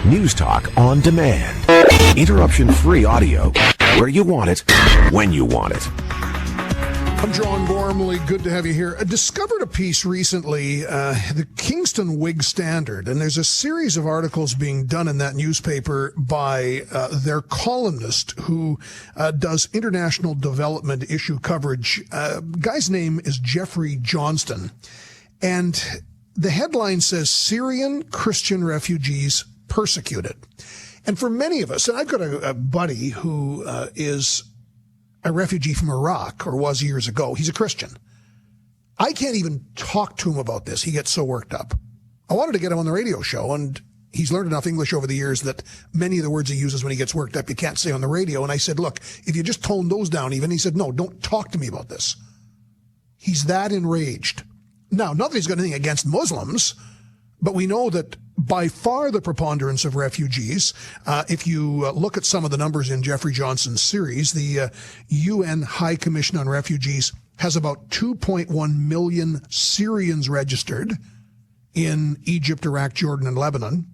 News Talk on demand. Interruption-free audio where you want it, when you want it. I'm John Gormley. Good to have you here. I discovered a piece recently, the Kingston Whig Standard, and there's a series of articles being done in that newspaper by their columnist who does international development issue coverage. Guy's name is Geoffrey Johnson, and the headline says, Syrian Christian refugees persecuted. And for many of us, and I've got a buddy who is a refugee from Iraq, or was years ago. He's a Christian. I can't even talk to him about this. He gets so worked up. I wanted to get him on the radio show, and he's learned enough English over the years that many of the words he uses when he gets worked up, you can't say on the radio. And I said, look, if you just tone those down even, he said, no, don't talk to me about this. He's that enraged. Now, not that he's got anything against Muslims, but we know that by far the preponderance of refugees, if you look at some of the numbers in Geoffrey Johnson's series, the UN High Commission on Refugees has about 2.1 million Syrians registered in Egypt, Iraq, Jordan, and Lebanon.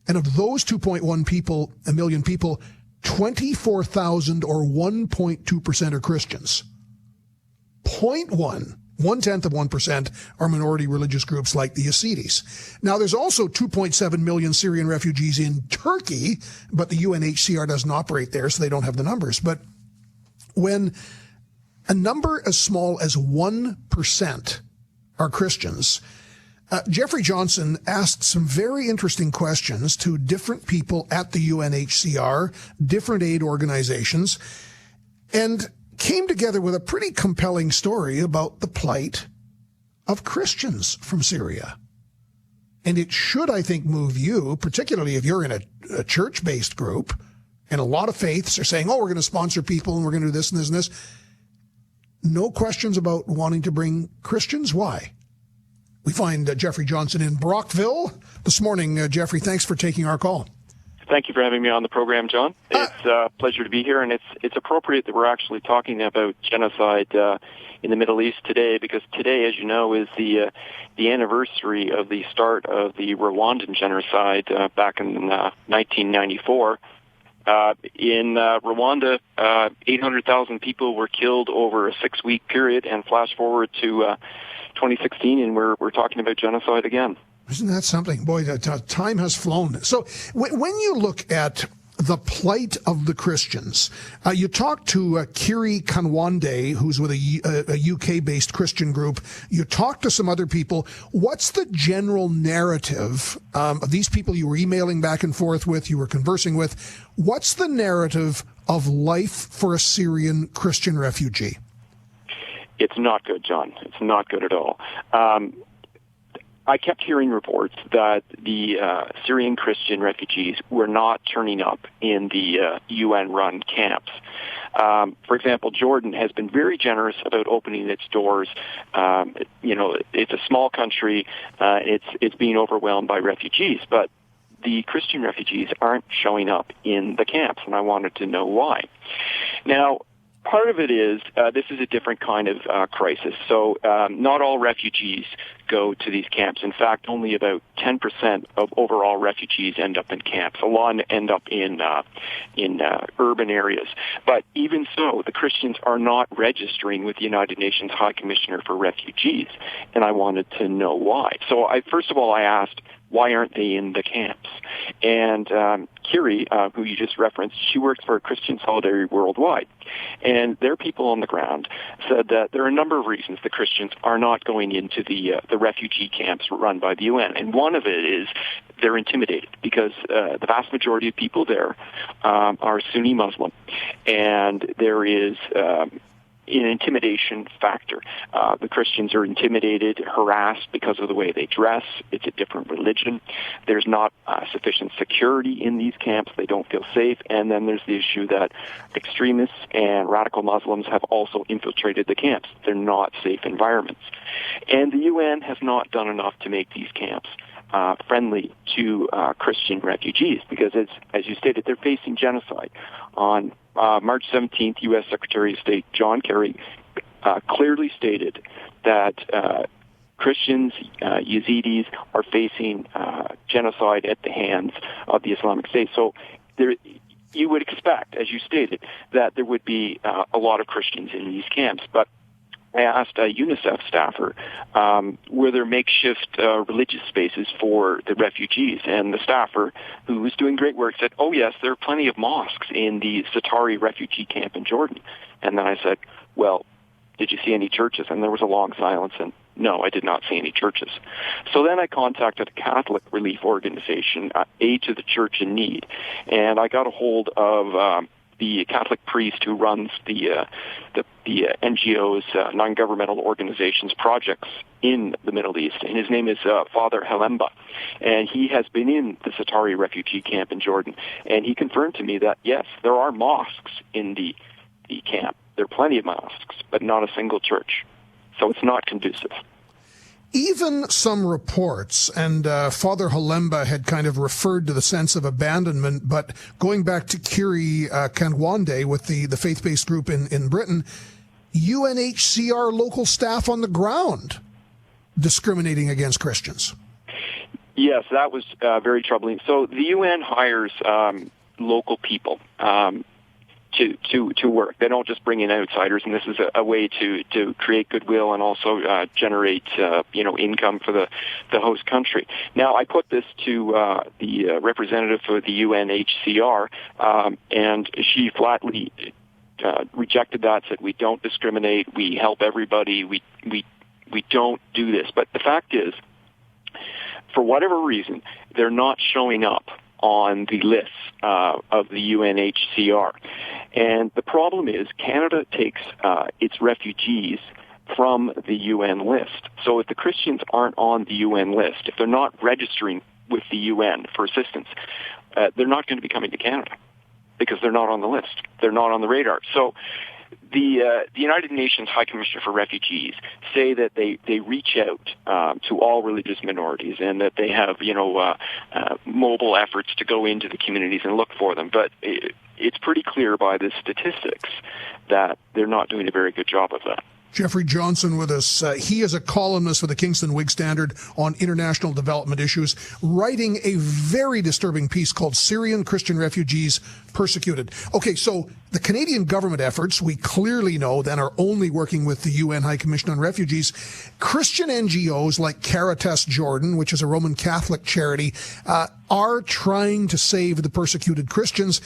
And of those 2.1 million people, 24,000 or 1.2% are Christians. 1/10 of 1% are minority religious groups like the Yazidis. Now, there's also 2.7 million Syrian refugees in Turkey, but the UNHCR doesn't operate there, so they don't have the numbers. But when a number as small as 1% are Christians, Geoffrey Johnson asked some very interesting questions to different people at the UNHCR, different aid organizations, and came together with a pretty compelling story about the plight of Christians from Syria. And it should, I think, move you, particularly if you're in a church-based group, and a lot of faiths are saying, oh, we're going to sponsor people and we're going to do this and this and this. No questions about wanting to bring Christians? Why? We find Geoffrey Johnson in Brockville this morning. Geoffrey, thanks for taking our call. Thank you for having me on the program, John. It's a pleasure to be here, and it's appropriate that we're actually talking about genocide in the Middle East today, because today, as you know, is the anniversary of the start of the Rwandan genocide back in 1994. In Rwanda, 800,000 people were killed over a 6-week period, and flash forward to 2016, and we're talking about genocide again. Isn't that something? Boy, time has flown. So when you look at the plight of the Christians, you talked to Kiri Kanwande, who's with a UK-based Christian group. You talked to some other people. What's the general narrative of these people you were emailing back and forth with, you were conversing with? What's the narrative of life for a Syrian Christian refugee? It's not good, John. It's not good at all. I kept hearing reports that the Syrian Christian refugees were not turning up in the UN-run camps. For example, Jordan has been very generous about opening its doors. It's a small country. It's being overwhelmed by refugees, but the Christian refugees aren't showing up in the camps, and I wanted to know why. Now, part of it is this is a different kind of crisis. So not all refugees go to these camps. In fact, only about 10% of overall refugees end up in camps. A lot end up in urban areas. But even so, the Christians are not registering with the United Nations High Commissioner for Refugees, and I wanted to know why. So first of all, I asked, why aren't they in the camps? And Kiri, who you just referenced, she works for Christian Solidarity Worldwide. And their people on the ground said that there are a number of reasons the Christians are not going into the refugee camps run by the UN. And one of it is they're intimidated because the vast majority of people there are Sunni Muslim. And there is an intimidation factor. The Christians are intimidated, harassed because of the way they dress. It's a different religion. There's not sufficient security in these camps. They don't feel safe. And then there's the issue that extremists and radical Muslims have also infiltrated the camps. They're not safe environments. And the UN has not done enough to make these camps friendly to Christian refugees because, as you stated, they're facing genocide. On March 17th, U.S. Secretary of State John Kerry clearly stated that Christians, Yazidis, are facing genocide at the hands of the Islamic State. So you would expect, as you stated, that there would be a lot of Christians in these camps. But I asked a UNICEF staffer, were there makeshift religious spaces for the refugees? And the staffer, who was doing great work, said, oh, yes, there are plenty of mosques in the Satari refugee camp in Jordan. And then I said, well, did you see any churches? And there was a long silence, and no, I did not see any churches. So then I contacted a Catholic relief organization, Aid to the Church in Need, and I got a hold of the Catholic priest who runs the NGOs, non-governmental organizations, projects in the Middle East, and his name is Father Halemba, and he has been in the Satari refugee camp in Jordan, and he confirmed to me that, yes, there are mosques in the camp. There are plenty of mosques, but not a single church. So it's not conducive. Even some reports, and Father Halemba had kind of referred to the sense of abandonment, but going back to Kiri Kanwande with the faith-based group in Britain, UNHCR local staff on the ground discriminating against Christians. Yes, that was very troubling. So the UN hires local people to work. They don't just bring in outsiders, and this is a way to create goodwill and also generate income for the host country. Now, I put this to the representative for the UNHCR, and she flatly rejected that. Said we don't discriminate, we help everybody, we don't do this. But the fact is, for whatever reason, they're not showing up on the lists of the UNHCR. And the problem is Canada takes its refugees from the UN list. So if the Christians aren't on the UN list, if they're not registering with the UN for assistance, they're not going to be coming to Canada because they're not on the list. They're not on the radar. So the United Nations High Commissioner for Refugees say that they reach out to all religious minorities and that they have mobile efforts to go into the communities and look for them. But it's pretty clear by the statistics that they're not doing a very good job of that. Geoffrey Johnson with us. He is a columnist for the Kingston Whig Standard on international development issues, writing a very disturbing piece called Syrian Christian Refugees Persecuted. Okay, so the Canadian government efforts, we clearly know, then are only working with the UN High Commission on Refugees. Christian NGOs like Caritas Jordan, which is a Roman Catholic charity, are trying to save the persecuted Christians.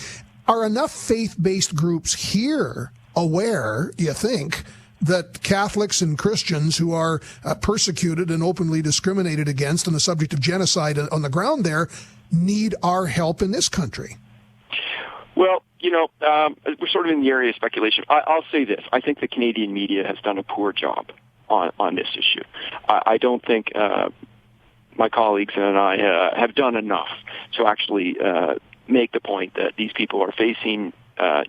Are enough faith-based groups here aware, you think, that Catholics and Christians who are persecuted and openly discriminated against and the subject of genocide on the ground there need our help in this country? Well, we're sort of in the area of speculation. I'll say this. I think the Canadian media has done a poor job on this issue. I don't think my colleagues and I have done enough to actually make the point that these people are facing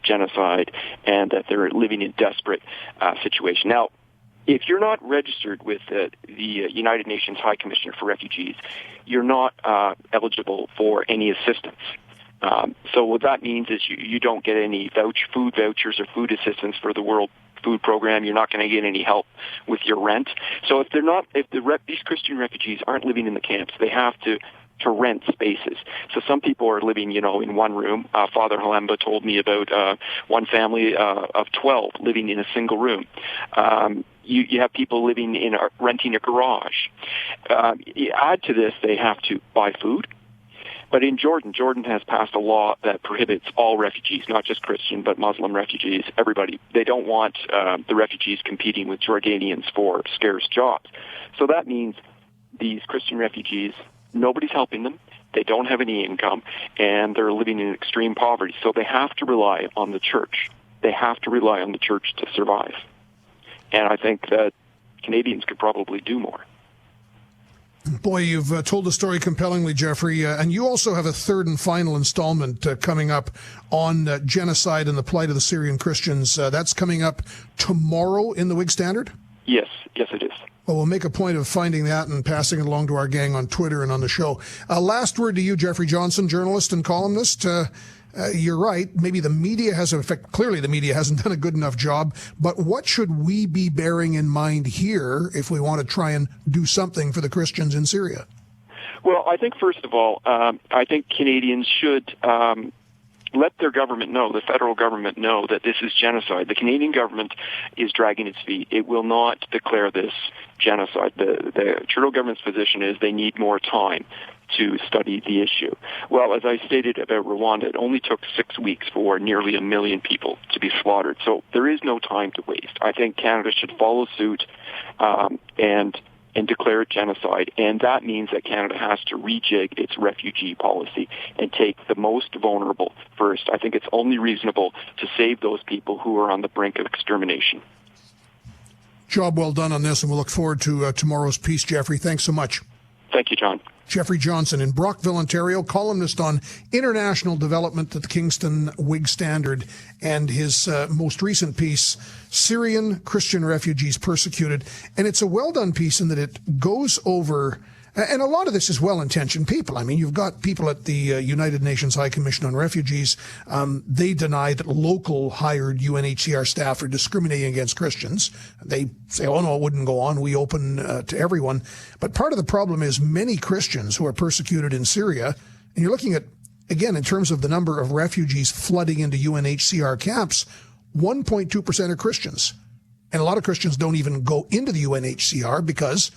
genocide and that they're living in desperate situation. Now, if you're not registered with the United Nations High Commissioner for Refugees, you're not eligible for any assistance. So what that means is you don't get any food vouchers or food assistance for the World Food Program. You're not going to get any help with your rent. So if these Christian refugees aren't living in the camps, they have to rent spaces. So some people are living, in one room. Father Halemba told me about one family of 12 living in a single room. You have people living renting a garage. You add to this, they have to buy food. But in Jordan has passed a law that prohibits all refugees, not just Christian, but Muslim refugees, everybody. They don't want the refugees competing with Jordanians for scarce jobs. So that means these Christian refugees, nobody's helping them. They don't have any income, and they're living in extreme poverty. So they have to rely on the church. They have to rely on the church to survive. And I think that Canadians could probably do more. Boy, you've told the story compellingly, Geoffrey, and you also have a third and final installment coming up on genocide and the plight of the Syrian Christians. That's coming up tomorrow in the Whig Standard? Yes, it is. Well, we'll make a point of finding that and passing it along to our gang on Twitter and on the show. Last word to you, Geoffrey Johnson, journalist and columnist. You're right. Maybe the media clearly the media hasn't done a good enough job, but what should we be bearing in mind here if we want to try and do something for the Christians in Syria? Well, I think, first of all, I think Canadians should let their government know, the federal government know, that this is genocide. The Canadian government is dragging its feet. It will not declare this genocide. The Trudeau government's position is they need more time to study the issue. Well, as I stated about Rwanda, it only took 6 weeks for nearly 1 million people to be slaughtered. So there is no time to waste. I think Canada should follow suit and declare it genocide, and that means that Canada has to rejig its refugee policy and take the most vulnerable first. I think it's only reasonable to save those people who are on the brink of extermination. Job well done on this, and we'll look forward to tomorrow's piece, Geoffrey. Thanks so much. Thank you, John. Geoffrey Johnson in Brockville, Ontario, columnist on international development at the Kingston Whig Standard, and his most recent piece, Syrian Christian Refugees Persecuted. And it's a well-done piece in that it goes over, and a lot of this is well-intentioned people. I mean, you've got people at the United Nations High Commission on Refugees. They deny that local hired UNHCR staff are discriminating against Christians. They say, oh, no, it wouldn't go on. We open to everyone. But part of the problem is many Christians who are persecuted in Syria, and you're looking at, again, in terms of the number of refugees flooding into UNHCR camps, 1.2% are Christians. And a lot of Christians don't even go into the UNHCR because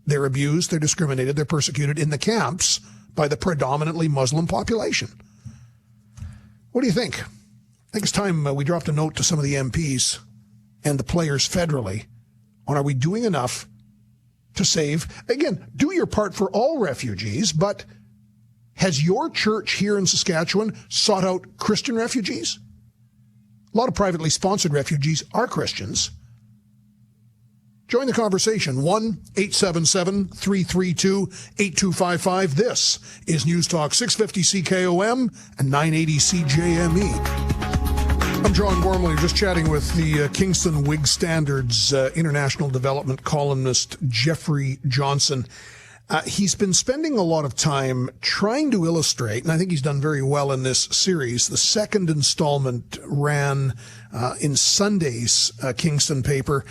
they're abused, they're discriminated, they're persecuted in the camps by the predominantly Muslim population. What do you think? I think it's time we dropped a note to some of the MPs and the players federally on, are we doing enough to save? Again, do your part for all refugees, but has your church here in Saskatchewan sought out Christian refugees? A lot of privately sponsored refugees are Christians. Join the conversation, 1-877-332-8255. This is News Talk 650 CKOM and 980 CJME. I'm John Gormley, just chatting with the Kingston Whig Standard's international development columnist, Geoffrey Johnson. He's been spending a lot of time trying to illustrate, and I think he's done very well in this series. The second installment ran in Sunday's Kingston paper,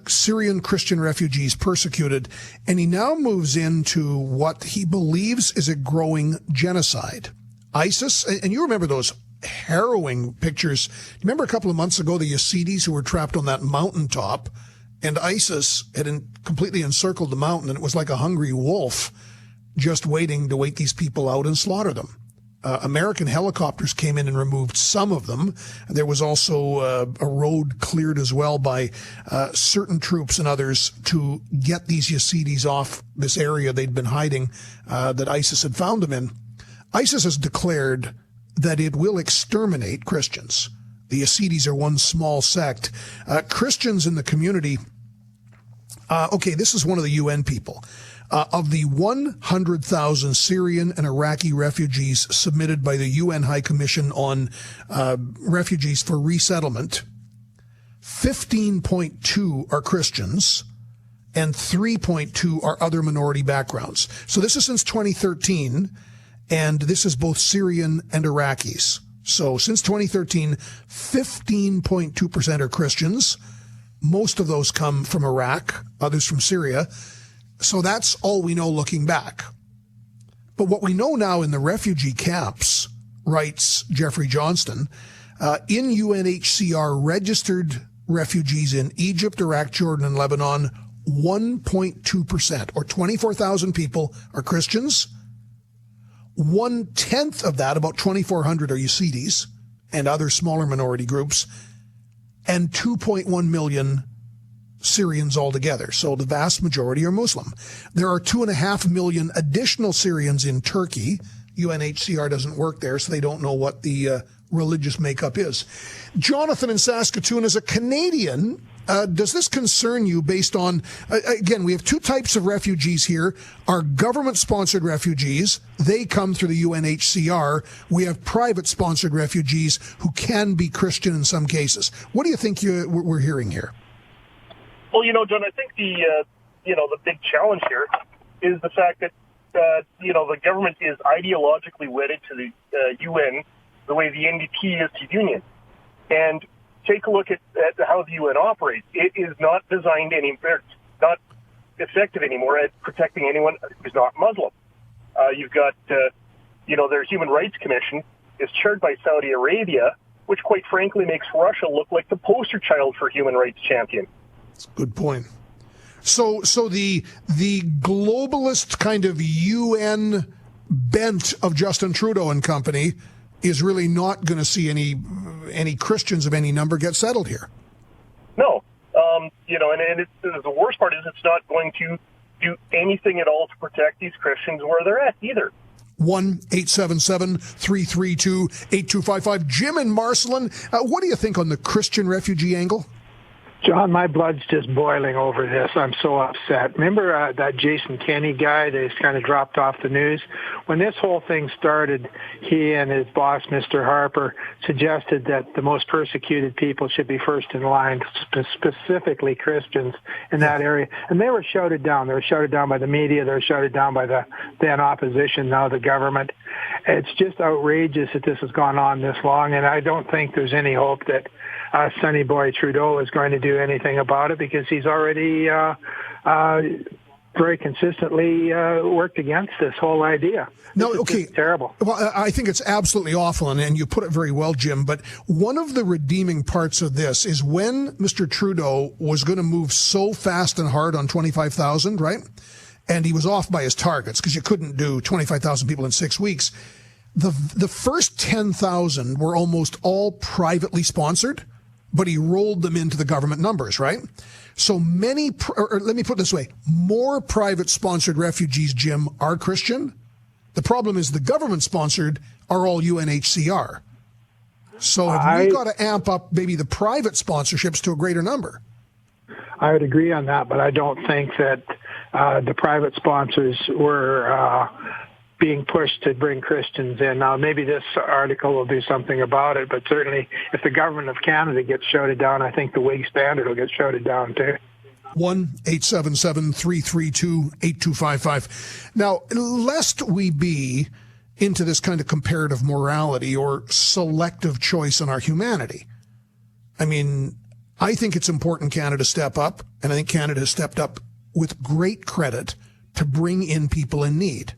Syrian Christian Refugees Persecuted, and he now moves into what he believes is a growing genocide. ISIS, and you remember those harrowing pictures. Remember a couple of months ago, the Yazidis who were trapped on that mountaintop, and ISIS had completely encircled the mountain, and it was like a hungry wolf just waiting to wait these people out and slaughter them. American helicopters came in and removed some of them. There was also a road cleared as well by certain troops and others to get these Yazidis off this area they'd been hiding, that ISIS had found them in. ISIS has declared that it will exterminate Christians. The Yazidis are one small sect. Christians in the community, this is one of the UN people. Of the 100,000 Syrian and Iraqi refugees submitted by the UN High Commission on Refugees for Resettlement, 15.2 are Christians and 3.2 are other minority backgrounds. So this is since 2013, and this is both Syrian and Iraqis. So since 2013, 15.2% are Christians. Most of those come from Iraq, others from Syria. So that's all we know looking back. But what we know now in the refugee camps, writes Geoffrey Johnson, in UNHCR registered refugees in Egypt, Iraq, Jordan, and Lebanon, 1.2%, or 24,000 people, are Christians. 1/10 of that, about 2,400, are Yazidis and other smaller minority groups, and 2.1 million Syrians altogether. So the vast majority are Muslim. There are 2.5 million additional Syrians in Turkey. UNHCR doesn't work there, so they don't know what the religious makeup is. Jonathan in Saskatoon, as a Canadian, does this concern you based on, again, we have two types of refugees here. Our government-sponsored refugees, they come through the UNHCR. We have private-sponsored refugees who can be Christian in some cases. What do you think we're hearing here? Well, John, I think the big challenge here is the fact that, the government is ideologically wedded to the UN the way the NDP is to union. And take a look at how the UN operates. It is not designed not effective anymore at protecting anyone who's not Muslim. You've got, their Human Rights Commission is chaired by Saudi Arabia, which quite frankly makes Russia look like the poster child for human rights champion. That's a good point. So the globalist kind of UN bent of Justin Trudeau and company is really not going to see any Christians of any number get settled here. No. And the worst part is it's not going to do anything at all to protect these Christians where they're at either. 1-877-332-8255. Jim in Marcelin, what do you think on the Christian refugee angle? John, my blood's just boiling over this. I'm so upset. Remember that Jason Kenney guy that's kind of dropped off the news? When this whole thing started, he and his boss, Mr. Harper, suggested that the most persecuted people should be first in line, specifically Christians in that area. And they were shouted down. They were shouted down by the media. They were shouted down by the then opposition, now the government. It's just outrageous that this has gone on this long, and I don't think there's any hope that Sonny Boy Trudeau is going to do anything about it, because he's already very consistently worked against this whole idea. No, okay. Terrible. Well, I think it's absolutely awful, and you put it very well, Jim, but one of the redeeming parts of this is when Mr. Trudeau was going to move so fast and hard on 25,000, right? And he was off by his targets because you couldn't do 25,000 people in 6 weeks. The first 10,000 were almost all privately sponsored, but he rolled them into the government numbers, right? So many, or let me put it this way, more private sponsored refugees, Jim, are Christian. The problem is the government sponsored are all UNHCR. So we've got to amp up maybe the private sponsorships to a greater number. I would agree on that, but I don't think that the private sponsors were being pushed to bring Christians in. Now, maybe this article will do something about it, but certainly if the government of Canada gets shouted down, I think the Whig Standard will get shouted down too. 1-877-332-8255. Now, lest we be into this kind of comparative morality or selective choice in our humanity, I mean, I think it's important Canada step up, and I think Canada has stepped up with great credit to bring in people in need.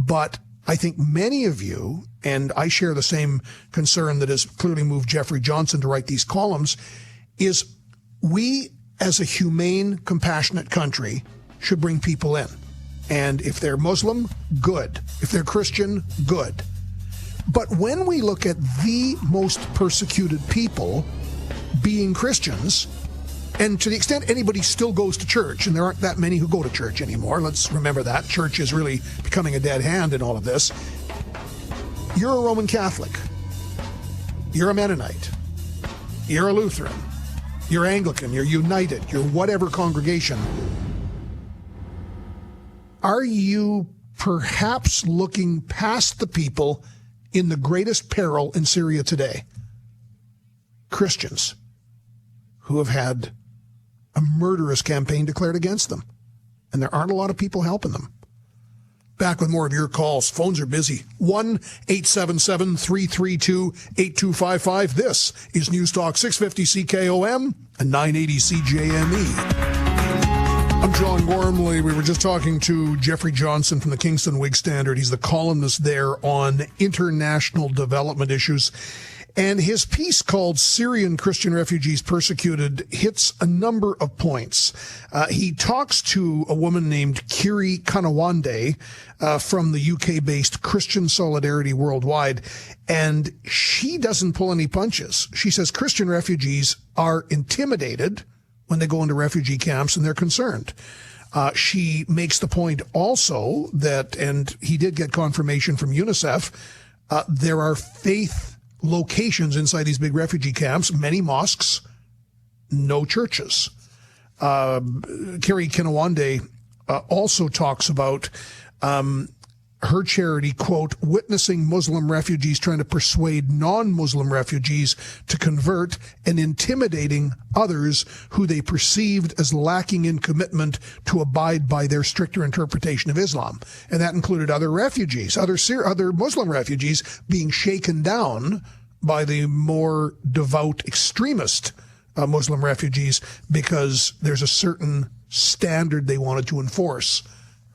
But I think many of you, and I share the same concern that has clearly moved Geoffrey Johnson to write these columns, is we as a humane, compassionate country should bring people in. And if they're Muslim, good. If they're Christian, good. But when we look at the most persecuted people being Christians, and to the extent anybody still goes to church, and there aren't that many who go to church anymore, let's remember that. Church is really becoming a dead hand in all of this. You're a Roman Catholic. You're a Mennonite. You're a Lutheran. You're Anglican. You're United. You're whatever congregation. Are you perhaps looking past the people in the greatest peril in Syria today? Christians who have had a murderous campaign declared against them. And there aren't a lot of people helping them. Back with more of your calls. Phones are busy. 1-877-332-8255. This is News Talk 650 CKOM and 980 CJME. I'm John Gormley. We were just talking to Geoffrey Johnson from the Kingston Whig Standard. He's the columnist there on international development issues. And his piece called Syrian Christian Refugees Persecuted hits a number of points. He talks to a woman named Nuri Kino from the UK-based Christian Solidarity Worldwide, and she doesn't pull any punches. She says Christian refugees are intimidated when they go into refugee camps, and they're concerned. She makes the point also that, and he did get confirmation from UNICEF, there are faith locations inside these big refugee camps, many mosques, no churches. Nuri Kino also talks about her charity, quote, witnessing Muslim refugees trying to persuade non-Muslim refugees to convert and intimidating others who they perceived as lacking in commitment to abide by their stricter interpretation of Islam. And that included other refugees, other Muslim refugees being shaken down by the more devout extremist Muslim refugees because there's a certain standard they wanted to enforce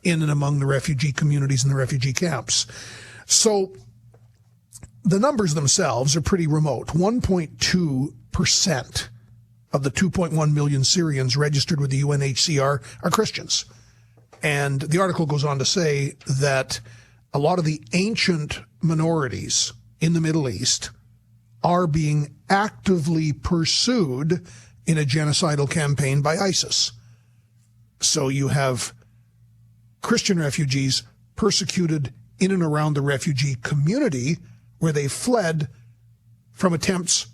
in and among the refugee communities and the refugee camps. So the numbers themselves are pretty remote. 1.2% of the 2.1 million Syrians registered with the UNHCR are Christians. And the article goes on to say that a lot of the ancient minorities in the Middle East are being actively pursued in a genocidal campaign by ISIS. So you have Christian refugees persecuted in and around the refugee community where they fled from attempts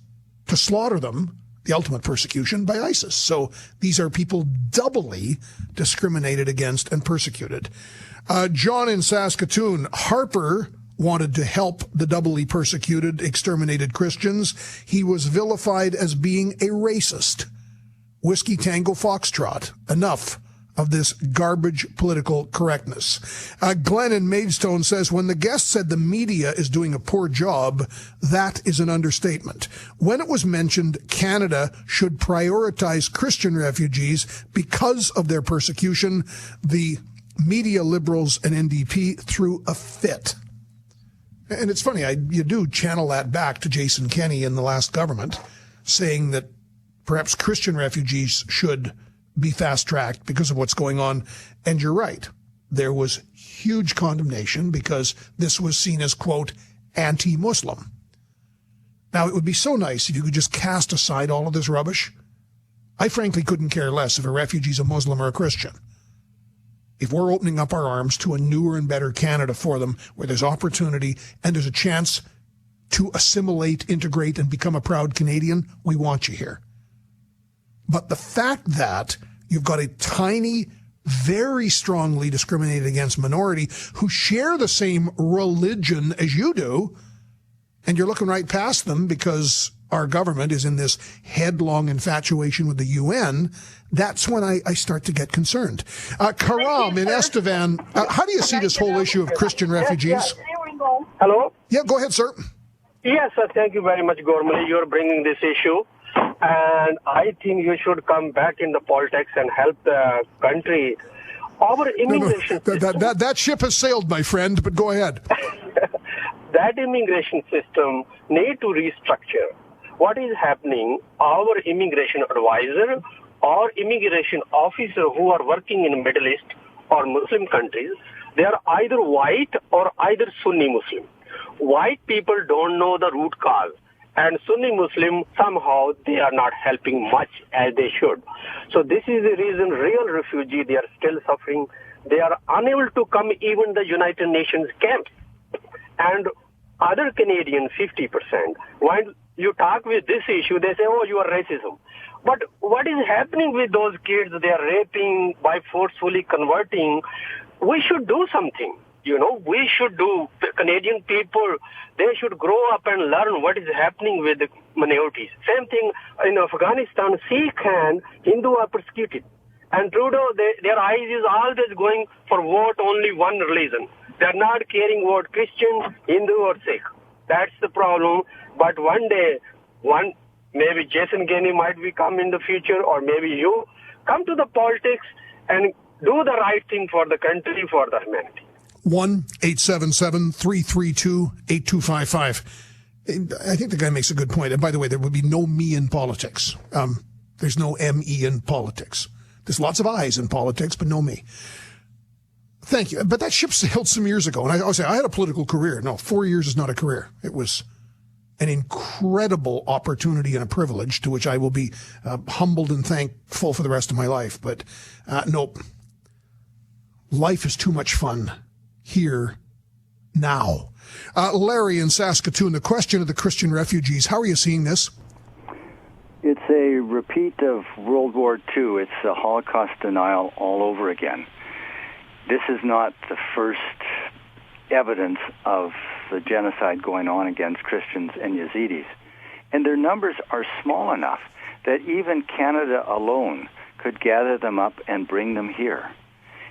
to slaughter them, the ultimate persecution, by ISIS. So these are people doubly discriminated against and persecuted. John in Saskatoon, Harper wanted to help the doubly persecuted, exterminated Christians. He was vilified as being a racist. Whiskey Tango Foxtrot. Enough of this garbage political correctness. Glenn in Maidstone says, when the guest said the media is doing a poor job, that is an understatement. When it was mentioned Canada should prioritize Christian refugees because of their persecution, the media liberals and NDP threw a fit. And it's funny, you do channel that back to Jason Kenney in the last government, saying that perhaps Christian refugees should be fast-tracked because of what's going on. And you're right. There was huge condemnation because this was seen as, quote, anti-Muslim. Now, it would be so nice if you could just cast aside all of this rubbish. I frankly couldn't care less if a refugee's a Muslim or a Christian. If we're opening up our arms to a newer and better Canada for them, where there's opportunity and there's a chance to assimilate, integrate, and become a proud Canadian, we want you here. But the fact that you've got a tiny, very strongly discriminated against minority who share the same religion as you do, and you're looking right past them because our government is in this headlong infatuation with the UN, that's when I start to get concerned. Karam in Estevan, how do you see this whole issue of Christian refugees? Hello? Yeah, go ahead, sir. Yes, sir. Thank you very much, Gormley. You're bringing this issue. And I think you should come back in the politics and help the country. Our immigration system... That ship has sailed, my friend, but go ahead. That immigration system need to restructure. What is happening, our immigration advisor or immigration officer who are working in Middle East or Muslim countries, they are either white or either Sunni Muslim. White people don't know the root cause. And Sunni Muslim, somehow, they are not helping much as they should. So this is the reason real refugees, they are still suffering. They are unable to come even the United Nations camps. And other Canadians, 50%, when you talk with this issue, they say, oh, you are racism. But what is happening with those kids? They are raping by forcefully converting. We should do something. You know, we should do, Canadian people, they should grow up and learn what is happening with the minorities. Same thing in Afghanistan, Sikh and Hindu are persecuted. And Trudeau, their eyes is always going for vote only one religion. They're not caring about Christian, Hindu or Sikh. That's the problem. But one day, maybe Jason Kenney might become in the future, or maybe you come to the politics and do the right thing for the country, for the humanity. 1-877-332-8255. I think the guy makes a good point. And by the way, there would be no me in politics. There's no M-E in politics. There's lots of I's in politics, but no me. Thank you. But that ship sailed some years ago. And I always say, I had a political career. No, 4 years is not a career. It was an incredible opportunity and a privilege to which I will be humbled and thankful for the rest of my life. But nope. Life is too much fun here now. Larry in Saskatoon, the question of the Christian refugees. How are you seeing this? It's a repeat of World War II. It's a Holocaust denial all over again. This is not the first evidence of the genocide going on against Christians and Yazidis. And their numbers are small enough that even Canada alone could gather them up and bring them here.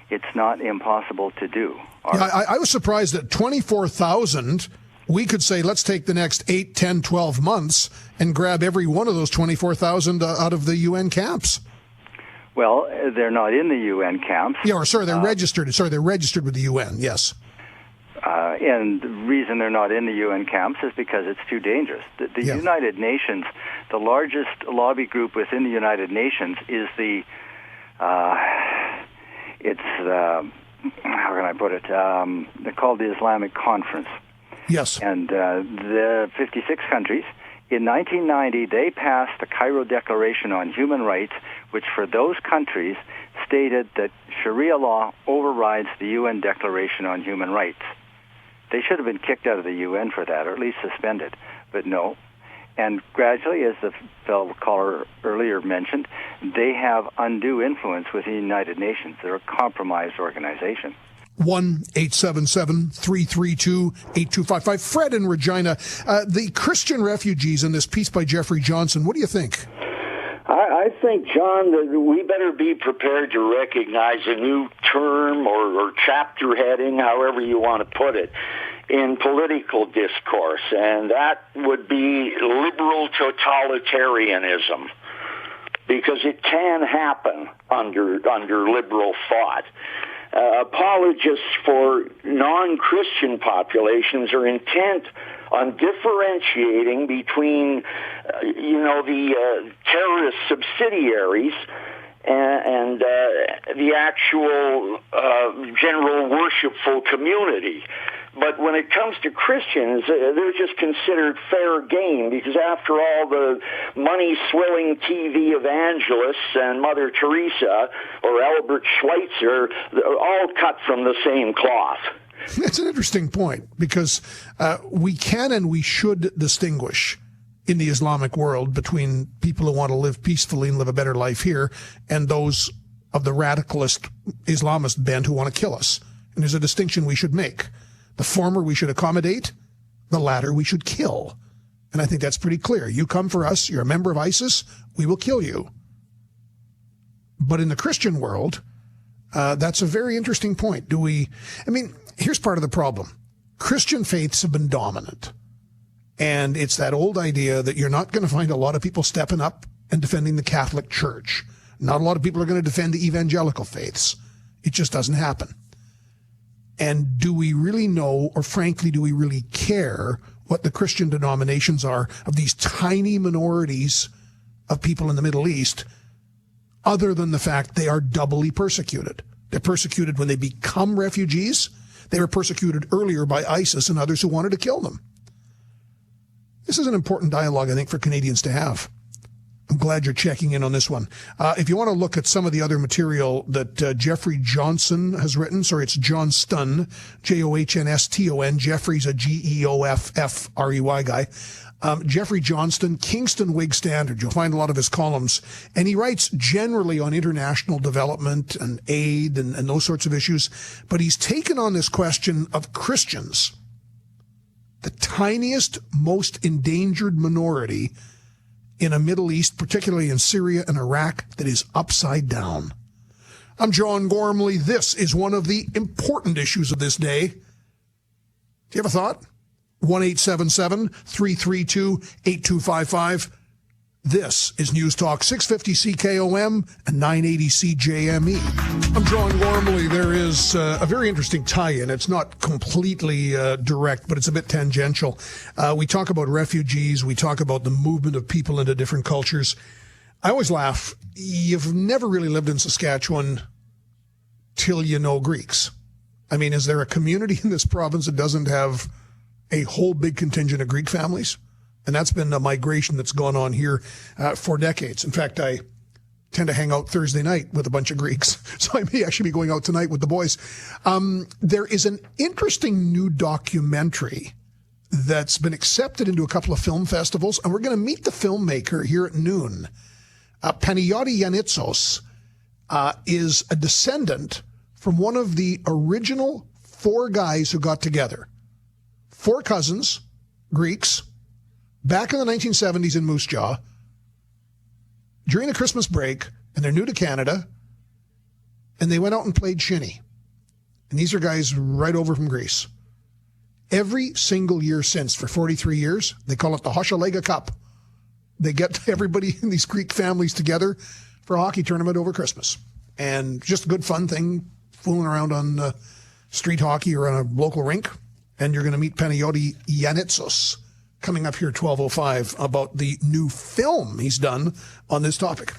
It's not impossible to do. I was surprised that 24,000, we could say, let's take the next 8, 10, 12 months and grab every one of those 24,000 out of the UN camps. Well, they're not in the UN camps. Yeah, or sorry, they're registered. Sorry, they're registered with the UN. Yes. And the reason they're not in the UN camps is because it's too dangerous. The United Nations, the largest lobby group within the United Nations, is how can I put it? They're called the Islamic Conference. Yes. And the 56 countries, in 1990, they passed the Cairo Declaration on Human Rights, which for those countries stated that Sharia law overrides the UN Declaration on Human Rights. They should have been kicked out of the UN for that, or at least suspended, but no. And gradually, as the fellow caller earlier mentioned, they have undue influence with the United Nations. They're a compromised organization. 1-877-332-8255. Fred in Regina, the Christian refugees in this piece by Geoffrey Johnson, what do you think? I think, John, that we better be prepared to recognize a new term or chapter heading, however you want to put it, in political discourse, and that would be liberal totalitarianism, because it can happen under liberal thought. Apologists for non-Christian populations are intent on differentiating between, the terrorist subsidiaries and the actual general worshipful community. But when it comes to Christians, they're just considered fair game, because after all, the money-swilling TV evangelists and Mother Teresa or Albert Schweitzer are all cut from the same cloth. That's an interesting point, because we can and we should distinguish in the Islamic world between people who want to live peacefully and live a better life here and those of the radicalist Islamist bent who want to kill us. And there's a distinction we should make. The former we should accommodate, the latter we should kill. And I think that's pretty clear. You come for us, you're a member of ISIS, we will kill you. But in the Christian world, that's a very interesting point. Here's part of the problem. Christian faiths have been dominant. And it's that old idea that you're not going to find a lot of people stepping up and defending the Catholic Church. Not a lot of people are going to defend the evangelical faiths. It just doesn't happen. And do we really know, or frankly, do we really care what the Christian denominations are of these tiny minorities of people in the Middle East, other than the fact they are doubly persecuted? They're persecuted when they become refugees. They were persecuted earlier by ISIS and others who wanted to kill them. This is an important dialogue, I think, for Canadians to have. I'm glad you're checking in on this one. If you want to look at some of the other material that Geoffrey Johnson has written, it's Johnston, Johnston. Geoffrey's a Geoffrey guy. Geoffrey Johnson, Kingston Whig Standard. You'll find a lot of his columns. And he writes generally on international development and aid and those sorts of issues. But he's taken on this question of Christians, the tiniest, most endangered minority in a Middle East, particularly in Syria and Iraq, that is upside down. I'm John Gormley. This is one of the important issues of this day. Do you have a thought? 1-877-332-8255. This is News Talk 650 CKOM and 980 CJME. I'm John Gormley. There is a very interesting tie-in. It's not completely direct, but it's a bit tangential. We talk about refugees. We talk about the movement of people into different cultures. I always laugh. You've never really lived in Saskatchewan till you know Greeks. I mean, is there a community in this province that doesn't have a whole big contingent of Greek families? And that's been a migration that's gone on here for decades. In fact, I tend to hang out Thursday night with a bunch of Greeks. So I may actually be going out tonight with the boys. There is an interesting new documentary that's been accepted into a couple of film festivals, and we're going to meet the filmmaker here at noon. Panayiotis Yanitsos is a descendant from one of the original four guys who got together. Four cousins, Greeks, back in the 1970s in Moose Jaw, during the Christmas break, and they're new to Canada, and they went out and played shinny. And these are guys right over from Greece. Every single year since, for 43 years, they call it the Hoshalega Cup. They get everybody in these Greek families together for a hockey tournament over Christmas. And just a good fun thing, fooling around on street hockey or on a local rink. And you're going to meet Panayoti Yanitsos coming up here at 12:05 about the new film he's done on this topic.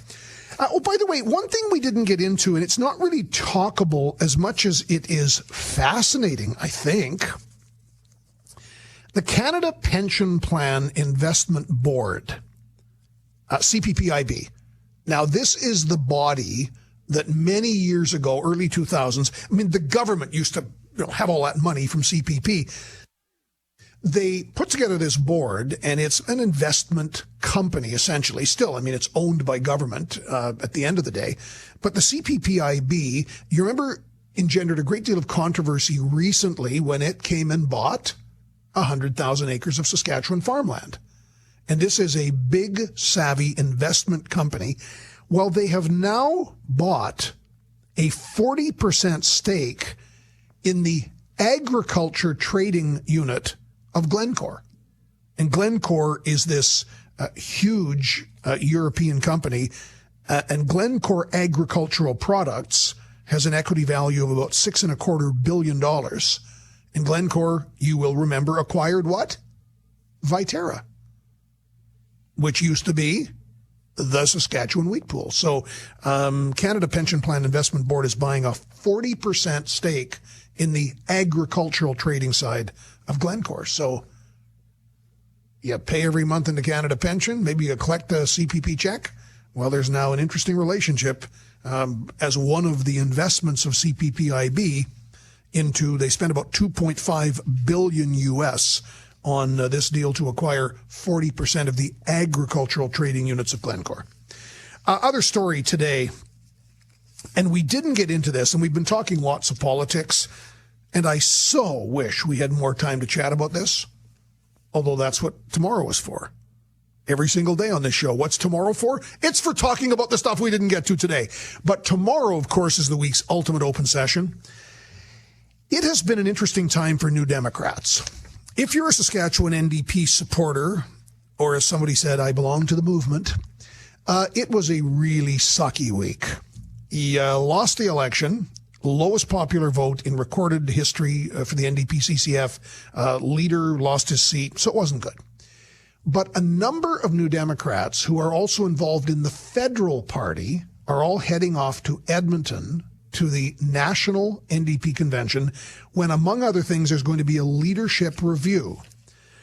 By the way, one thing we didn't get into, and it's not really talkable as much as it is fascinating, I think, the Canada Pension Plan Investment Board, CPPIB. Now, this is the body that many years ago, early 2000s, I mean, the government used to have all that money from CPP. They put together this board, and it's an investment company, essentially. Still, I mean, it's owned by government at the end of the day. But the CPPIB, you remember, engendered a great deal of controversy recently when it came and bought 100,000 acres of Saskatchewan farmland. And this is a big, savvy investment company. Well, they have now bought a 40% stake in the agriculture trading unit of Glencore. And Glencore is this huge European company, and Glencore Agricultural Products has an equity value of about $6.25 billion. And Glencore, you will remember, acquired what? Viterra, which used to be the Saskatchewan wheat pool. So Canada Pension Plan Investment Board is buying a 40% stake in the agricultural trading side of Glencore. So you pay every month into Canada Pension, maybe you collect a CPP check. Well, there's now an interesting relationship as one of the investments of CPPIB into, they spent about $2.5 billion US on this deal to acquire 40% of the agricultural trading units of Glencore. Other story today, and we didn't get into this, and we've been talking lots of politics, and I so wish we had more time to chat about this, although that's what tomorrow is for. Every single day on this show. What's tomorrow for? It's for talking about the stuff we didn't get to today. But tomorrow, of course, is the week's ultimate open session. It has been an interesting time for New Democrats. If you're a Saskatchewan NDP supporter, or as somebody said, I belong to the movement, it was a really sucky week. He lost the election, lowest popular vote in recorded history for the NDP CCF. Leader lost his seat, so it wasn't good. But a number of New Democrats who are also involved in the federal party are all heading off to Edmonton to the National NDP Convention when, among other things, there's going to be a leadership review.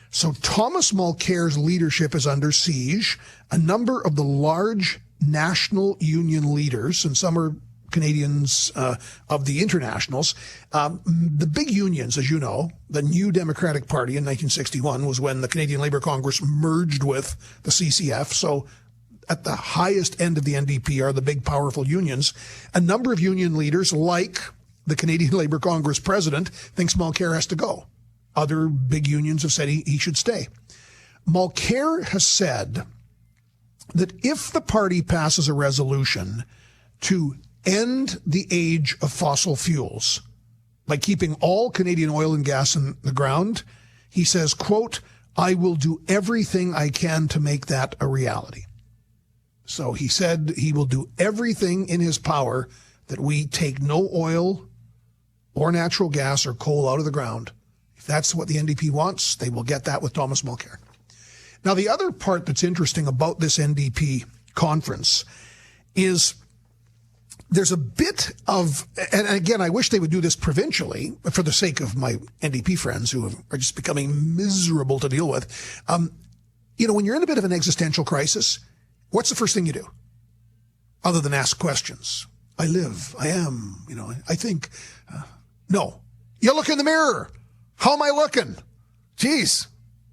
So Thomas Mulcair's leadership is under siege. A number of the large national union leaders, and some are Canadians of the internationals, the big unions, as you know, the New Democratic Party in 1961 was when the Canadian Labour Congress merged with the CCF. So at the highest end of the NDP are the big, powerful unions. A number of union leaders, like the Canadian Labour Congress president, thinks Mulcair has to go. Other big unions have said he should stay. Mulcair has said that if the party passes a resolution to end the age of fossil fuels by keeping all Canadian oil and gas in the ground, he says, quote, I will do everything I can to make that a reality. So he said he will do everything in his power that we take no oil or natural gas or coal out of the ground. If that's what the NDP wants, they will get that with Thomas Mulcair. Now, the other part that's interesting about this NDP conference is there's a bit of, and again, I wish they would do this provincially for the sake of my NDP friends who are just becoming miserable to deal with. When you're in a bit of an existential crisis, what's the first thing you do? Other than ask questions. I live, I am, I think. No. You look in the mirror. How am I looking? Geez,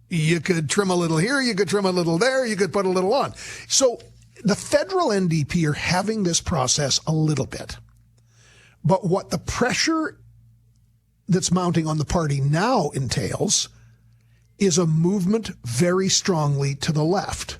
you could trim a little here, you could trim a little there, you could put a little on. So the federal NDP are having this process a little bit. But what the pressure that's mounting on the party now entails is a movement very strongly to the left.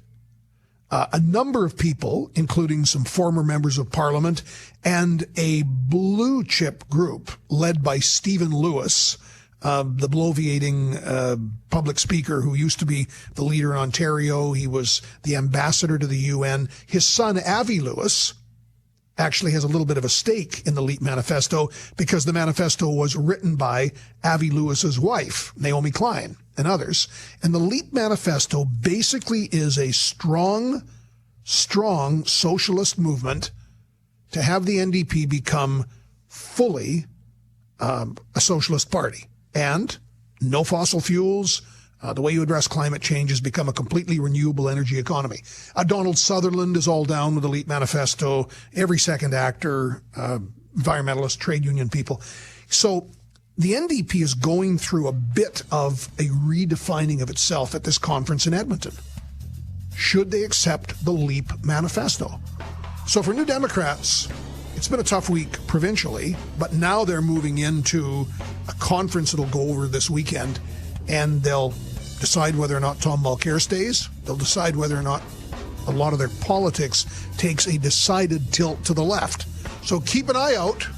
A number of people, including some former members of parliament and a blue chip group led by Stephen Lewis, the bloviating public speaker who used to be the leader in Ontario. He was the ambassador to the UN. His son, Avi Lewis, actually has a little bit of a stake in the LEAP manifesto because the manifesto was written by Avi Lewis's wife, Naomi Klein, and others. And the LEAP manifesto basically is a strong socialist movement to have the NDP become fully a socialist party. And no fossil fuels. The way you address climate change has become a completely renewable energy economy. Donald Sutherland is all down with the LEAP manifesto. Every second actor, environmentalists, trade union people. So the NDP is going through a bit of a redefining of itself at this conference in Edmonton. Should they accept the LEAP manifesto? So for New Democrats, it's been a tough week provincially, but now they're moving into a conference that'll go over this weekend, and they'll decide whether or not Tom Mulcair stays. They'll decide whether or not a lot of their politics takes a decided tilt to the left. So keep an eye out,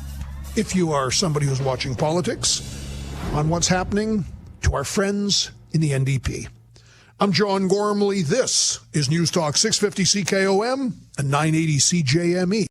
if you are somebody who's watching politics, on what's happening to our friends in the NDP. I'm John Gormley. This is News Talk 650 CKOM and 980 CJME.